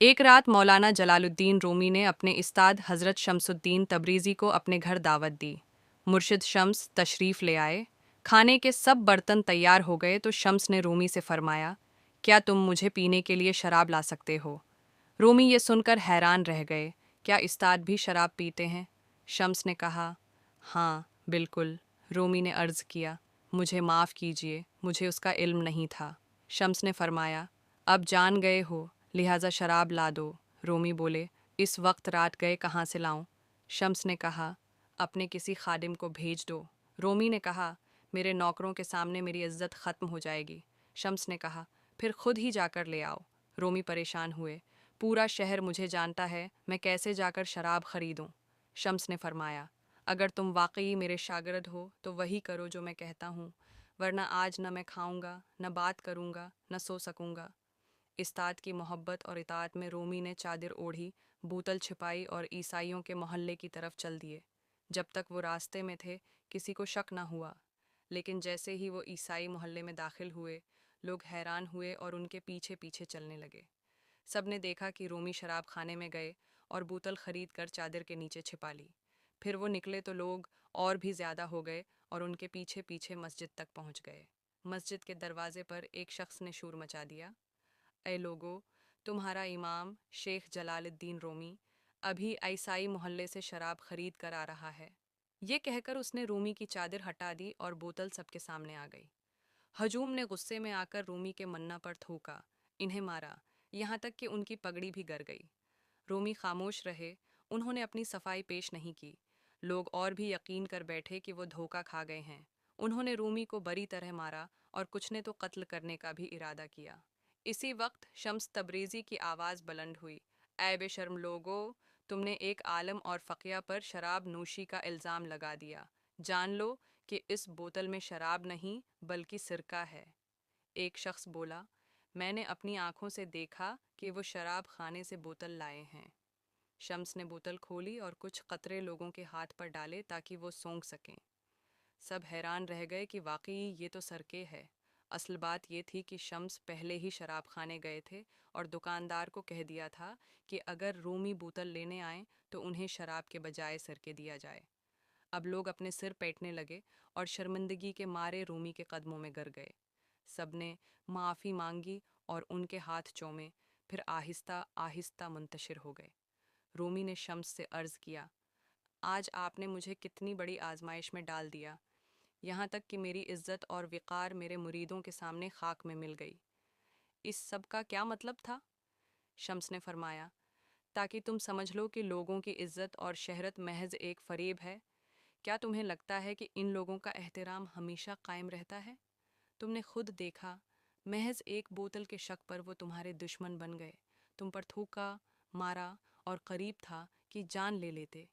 ایک رات مولانا جلالالدین رومی نے اپنے استاد حضرت شمسالدین تبریزی کو اپنے گھر دعوت دی۔ مرشد شمس تشریف لے آئے۔ کھانے کے سب برتن تیار ہو گئے تو شمس نے رومی سے فرمایا، کیا تم مجھے پینے کے لیے شراب لا سکتے ہو؟ رومی یہ سن کر حیران رہ گئے، کیا استاد بھی شراب پیتے ہیں؟ شمس نے کہا، ہاں بالکل۔ رومی نے عرض کیا، مجھے معاف کیجیے، مجھے اس کا علم نہیں تھا۔ شمس نے فرمایا، اب جان گئے ہو، لہٰذا شراب لا دو۔ رومی بولے، اس وقت رات گئے کہاں سے لاؤں؟ شمس نے کہا، اپنے کسی خادم کو بھیج دو۔ رومی نے کہا، میرے نوکروں کے سامنے میری عزت ختم ہو جائے گی۔ شمس نے کہا، پھر خود ہی جا کر لے آؤ۔ رومی پریشان ہوئے، پورا شہر مجھے جانتا ہے، میں کیسے جا کر شراب خریدوں؟ شمس نے فرمایا، اگر تم واقعی میرے شاگرد ہو تو وہی کرو جو میں کہتا ہوں، ورنہ آج نہ میں کھاؤں گا، نہ بات کروں گا، نہ سو سکوں گا۔ استاد کی محبت اور اطاعت میں رومی نے چادر اوڑھی، بوتل چھپائی اور عیسائیوں کے محلے کی طرف چل دیے۔ جب تک وہ راستے میں تھے کسی کو شک نہ ہوا، لیکن جیسے ہی وہ عیسائی محلے میں داخل ہوئے، لوگ حیران ہوئے اور ان کے پیچھے پیچھے چلنے لگے۔ سب نے دیکھا کہ رومی شراب خانے میں گئے اور بوتل خرید کر چادر کے نیچے چھپا لی۔ پھر وہ نکلے تو لوگ اور بھی زیادہ ہو گئے اور ان کے پیچھے پیچھے مسجد تک پہنچ گئے۔ مسجد کے دروازے پر ایک شخص نے شور مچا دیا، اے لوگو، تمہارا امام شیخ جلال الدین رومی ابھی عیسائی محلے سے شراب خرید کر آ رہا ہے۔ یہ کہہ کر اس نے رومی کی چادر ہٹا دی اور بوتل سب کے سامنے آ گئی۔ ہجوم نے غصے میں آ کر رومی کے منہ پر تھوکا، انہیں مارا، یہاں تک کہ ان کی پگڑی بھی گر گئی۔ رومی خاموش رہے، انہوں نے اپنی صفائی پیش نہیں کی۔ لوگ اور بھی یقین کر بیٹھے کہ وہ دھوکہ کھا گئے ہیں۔ انہوں نے رومی کو بری طرح مارا اور کچھ نے تو قتل کرنے کا بھی ارادہ کیا۔ اسی وقت شمس تبریزی کی آواز بلند ہوئی، اے بے شرم لوگو، تم نے ایک عالم اور فقیہ پر شراب نوشی کا الزام لگا دیا۔ جان لو کہ اس بوتل میں شراب نہیں بلکہ سرکہ ہے۔ ایک شخص بولا، میں نے اپنی آنکھوں سے دیکھا کہ وہ شراب خانے سے بوتل لائے ہیں۔ شمس نے بوتل کھولی اور کچھ قطرے لوگوں کے ہاتھ پر ڈالے تاکہ وہ سونگھ سکیں۔ سب حیران رہ گئے کہ واقعی یہ تو سرکے ہے۔ اصل بات یہ تھی کہ شمس پہلے ہی شراب خانے گئے تھے اور دکاندار کو کہہ دیا تھا کہ اگر رومی بوتل لینے آئیں تو انہیں شراب کے بجائے سرکے دیا جائے۔ اب لوگ اپنے سر پیٹنے لگے اور شرمندگی کے مارے رومی کے قدموں میں گر گئے۔ سب نے معافی مانگی اور ان کے ہاتھ چومے، پھر آہستہ آہستہ منتشر ہو گئے۔ رومی نے شمس سے عرض کیا، آج آپ نے مجھے کتنی بڑی آزمائش میں ڈال دیا، یہاں تک کہ میری عزت اور وقار میرے مریدوں کے سامنے خاک میں مل گئی۔ اس سب کا کیا مطلب تھا؟ شمس نے فرمایا، تاکہ تم سمجھ لو کہ لوگوں کی عزت اور شہرت محض ایک فریب ہے۔ کیا تمہیں لگتا ہے کہ ان لوگوں کا احترام ہمیشہ قائم رہتا ہے؟ تم نے خود دیکھا، محض ایک بوتل کے شک پر وہ تمہارے دشمن بن گئے، تم پر تھوکا، مارا اور قریب تھا کہ جان لے لیتے۔